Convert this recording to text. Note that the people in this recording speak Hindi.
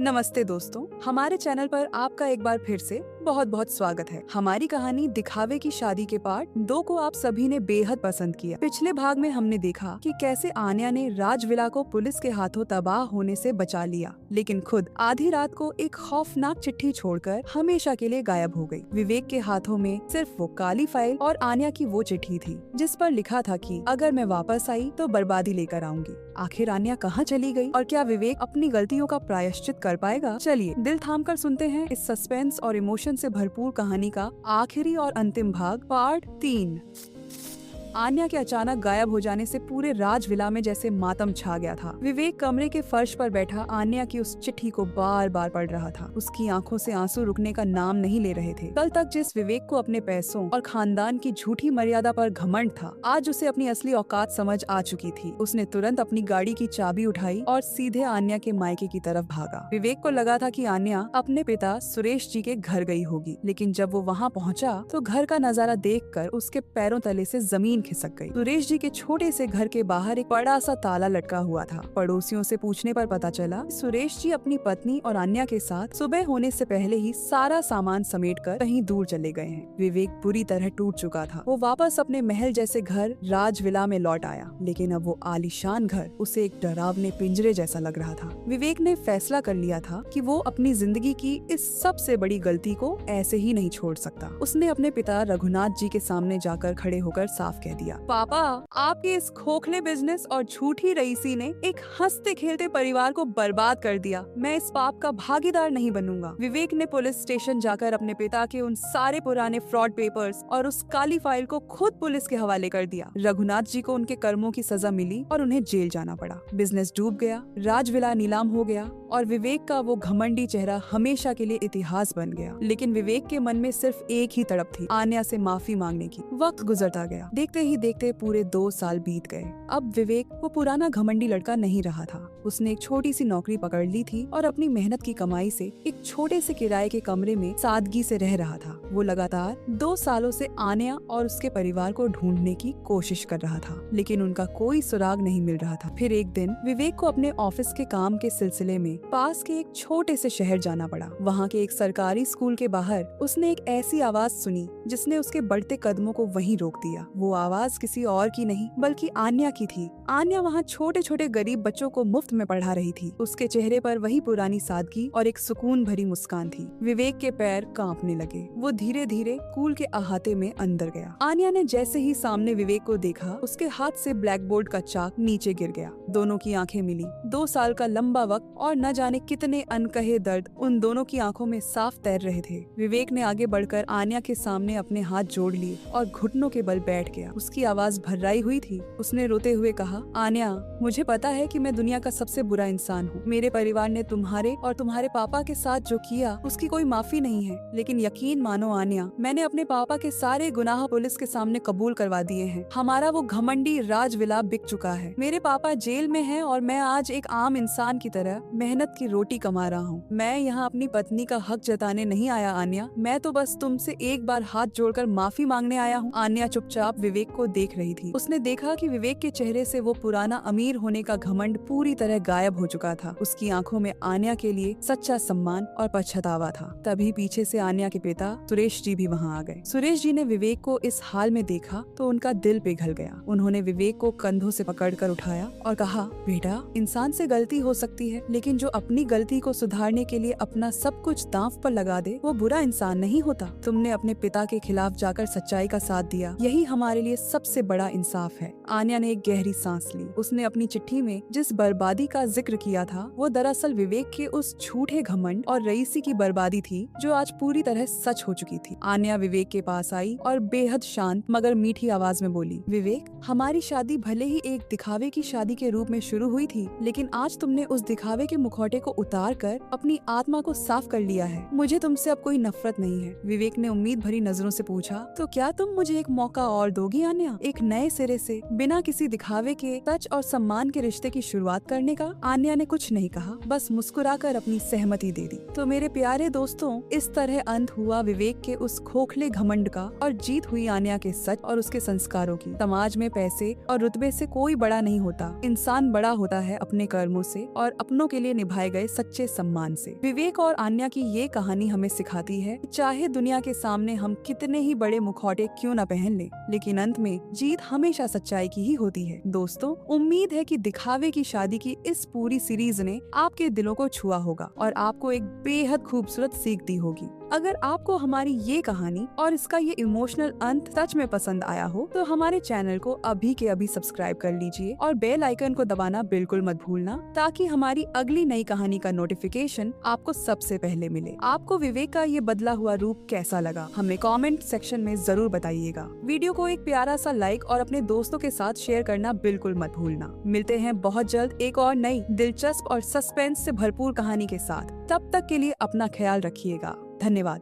नमस्ते दोस्तों, हमारे चैनल पर आपका एक बार फिर से बहुत बहुत स्वागत है। हमारी कहानी दिखावे की शादी के पार्ट 2 को आप सभी ने बेहद पसंद किया। पिछले भाग में हमने देखा कि कैसे आन्या ने राजविला को पुलिस के हाथों तबाह होने से बचा लिया, लेकिन खुद आधी रात को एक खौफनाक चिट्ठी छोड़कर हमेशा के लिए गायब हो गई। विवेक के हाथों में सिर्फ वो काली फाइल और आन्या की वो चिट्ठी थी जिस पर लिखा था कि अगर मैं वापस आई तो बर्बादी लेकर आऊंगी। आखिर आन्या कहाँ चली गई और क्या विवेक अपनी गलतियों का प्रायश्चित कर पाएगा? चलिए दिल थामकर सुनते हैं इस सस्पेंस और इमोशन से भरपूर कहानी का आखिरी और अंतिम भाग, पार्ट 3। आन्या के अचानक गायब हो जाने से पूरे राजविला में जैसे मातम छा गया था। विवेक कमरे के फर्श पर बैठा आन्या की उस चिट्ठी को बार बार पढ़ रहा था। उसकी आंखों से आंसू रुकने का नाम नहीं ले रहे थे। कल तक जिस विवेक को अपने पैसों और खानदान की झूठी मर्यादा पर घमंड था, आज उसे अपनी असली औकात समझ आ चुकी थी। उसने तुरंत अपनी गाड़ी की चाबी उठाई और सीधे आन्या के मायके की तरफ भागा। विवेक को लगा था कि आन्या अपने पिता सुरेश जी के घर गई होगी, लेकिन जब वो वहाँ पहुँचा तो घर का नजारा देखकर उसके पैरों तले से जमीन खिसक गई। सुरेश जी के छोटे से घर के बाहर एक बड़ा सा ताला लटका हुआ था। पड़ोसियों से पूछने पर पता चला सुरेश जी अपनी पत्नी और आन्या के साथ सुबह होने से पहले ही सारा सामान समेटकर कहीं दूर चले गए हैं। विवेक बुरी तरह टूट चुका था। वो वापस अपने महल जैसे घर राजविला में लौट आया, लेकिन अब वो आलीशान घर उसे एक डरावने पिंजरे जैसा लग रहा था। विवेक ने फैसला कर लिया था कि वो अपनी जिंदगी की इस सबसे बड़ी गलती को ऐसे ही नहीं छोड़ सकता। उसने अपने पिता रघुनाथ जी के सामने जाकर खड़े होकर साफ कह दिया, पापा, आपके इस खोखले बिजनेस और झूठी रईसी ने एक हंसते खेलते परिवार को बर्बाद कर दिया। मैं इस पाप का भागीदार नहीं बनूंगा। विवेक ने पुलिस स्टेशन जाकर अपने पिता के उन सारे पुराने फ्रॉड पेपर्स और उस काली फाइल को खुद पुलिस के हवाले कर दिया। रघुनाथ जी को उनके कर्मों की सजा मिली और उन्हें जेल जाना पड़ा। बिजनेस डूब गया, राजविला नीलाम हो गया और विवेक का वो घमंडी चेहरा हमेशा के लिए इतिहास बन गया। लेकिन विवेक के मन में सिर्फ एक ही तड़प थी, आन्या से माफी मांगने की। वक्त गुजरता गया, देखते ही देखते पूरे 2 साल बीत गए। अब विवेक वो पुराना घमंडी लड़का नहीं रहा था। उसने एक छोटी सी नौकरी पकड़ ली थी और अपनी मेहनत की कमाई से एक छोटे से किराए के कमरे में सादगी से रह रहा था। वो लगातार 2 सालों से आन्या और उसके परिवार को ढूंढने की कोशिश कर रहा था, लेकिन उनका कोई सुराग नहीं मिल रहा था। फिर एक दिन विवेक को अपने ऑफिस के काम के सिलसिले में पास के एक छोटे से शहर जाना पड़ा। वहाँ के एक सरकारी स्कूल के बाहर उसने एक ऐसी आवाज सुनी जिसने उसके बढ़ते कदमों को वहीं रोक दिया। वो आवाज किसी और की नहीं बल्कि आन्या की थी। आन्या वहाँ छोटे छोटे गरीब बच्चों को मुफ्त में पढ़ा रही थी। उसके चेहरे पर वही पुरानी सादगी और एक सुकून भरी मुस्कान थी। विवेक के पैर कांपने लगे। वो धीरे धीरे स्कूल के अहाते में अंदर गया। आन्या ने जैसे ही सामने विवेक को देखा, उसके हाथ से ब्लैक बोर्ड का चाक नीचे गिर गया। दोनों की आंखें मिली। 2 साल का लंबा वक्त और न जाने कितने अनकहे दर्द उन दोनों की आंखों में साफ तैर रहे थे। विवेक ने आगे बढ़कर आन्या के सामने अपने हाथ जोड़ लिए और घुटनों के बल बैठ गया। उसकी आवाज भर्राई हुई थी। उसने रोते हुए कहा, आन्या, मुझे पता है कि मैं दुनिया का सबसे बुरा इंसान हूँ। मेरे परिवार ने तुम्हारे और तुम्हारे पापा के साथ जो किया उसकी कोई माफी नहीं है, लेकिन यकीन मानो आन्या, मैंने अपने पापा के सारे गुनाह पुलिस के सामने कबूल करवा दिए हैं। हमारा वो घमंडी राजविला बिक चुका है। मेरे पापा जेल में हैं और मैं आज एक आम इंसान की तरह मेहनत की रोटी कमा रहा हूँ। मैं यहाँ अपनी पत्नी का हक जताने नहीं आया आन्या, मैं तो बस तुमसे एक बार हाथ जोड़कर माफी मांगने आया हूँ। आन्या चुपचाप विवेक को देख रही थी। उसने देखा कि विवेक के चेहरे से वो पुराना अमीर होने का घमंड पूरी तरह गायब हो चुका था। उसकी आंखों में आन्या के लिए सच्चा सम्मान और पछतावा था। तभी पीछे से आन्या के पिता सुरेश जी भी वहाँ आ गए। सुरेश जी ने विवेक को इस हाल में देखा तो उनका दिल पिघल गया। उन्होंने विवेक को कंधों से पकड़कर उठाया और कहा, बेटा, इंसान से गलती हो सकती है, लेकिन जो अपनी गलती को सुधारने के लिए अपना सब कुछ दांव पर लगा दे वो बुरा इंसान नहीं होता। तुमने अपने पिता के खिलाफ जाकर सच्चाई का साथ दिया, यही हमारे लिए सबसे बड़ा इंसाफ है। आन्या ने एक गहरी सांस ली। उसने अपनी चिट्ठी में जिस बर्बादी का जिक्र किया था वो दरअसल विवेक के उस झूठे घमंड और रईसी की बर्बादी थी जो आज पूरी तरह सच हो चुकी थी। आन्या विवेक के पास आई और बेहद शांत मगर मीठी आवाज में बोली, विवेक, हमारी शादी भले ही एक दिखावे की शादी के रूप में शुरू हुई थी, लेकिन आज तुमने उस दिखावे के मुखौटे को उतार कर अपनी आत्मा को साफ कर लिया है। मुझे तुमसे अब कोई नफरत नहीं है। विवेक ने उम्मीद भरी नजरों से पूछा, तो क्या तुम मुझे एक मौका और दोगी आन्या, एक नए सिरे से बिना किसी दिखावे के सच और सम्मान के रिश्ते की शुरुआत करने करने का? आन्या ने कुछ नहीं कहा, बस मुस्कुराकर अपनी सहमति दे दी। तो मेरे प्यारे दोस्तों, इस तरह अंत हुआ विवेक के उस खोखले घमंड का और जीत हुई आन्या के सच और उसके संस्कारों की। समाज में पैसे और रुतबे से कोई बड़ा नहीं होता, इंसान बड़ा होता है अपने कर्मों से और अपनों के लिए निभाए गए सच्चे सम्मान से। विवेक और आन्या की ये कहानी हमें सिखाती है, चाहे दुनिया के सामने हम कितने ही बड़े मुखौटे क्यों न पहन लें, लेकिन अंत में जीत हमेशा सच्चाई की ही होती है। दोस्तों, उम्मीद है कि दिखावे की शादी की इस पूरी सीरीज ने आपके दिलों को छुआ होगा और आपको एक बेहद खूबसूरत सीख दी होगी। अगर आपको हमारी ये कहानी और इसका ये इमोशनल अंत सच में पसंद आया हो, तो हमारे चैनल को अभी के अभी सब्सक्राइब कर लीजिए और बेल आइकन को दबाना बिल्कुल मत भूलना, ताकि हमारी अगली नई कहानी का नोटिफिकेशन आपको सबसे पहले मिले। आपको विवेक का ये बदला हुआ रूप कैसा लगा, हमें कमेंट सेक्शन में जरूर बताइएगा। वीडियो को एक प्यारा सा लाइक और अपने दोस्तों के साथ शेयर करना बिल्कुल मत भूलना। मिलते हैं बहुत जल्द एक और नई दिलचस्प और सस्पेंस से भरपूर कहानी के साथ। तब तक के लिए अपना ख्याल रखिएगा। धन्यवाद।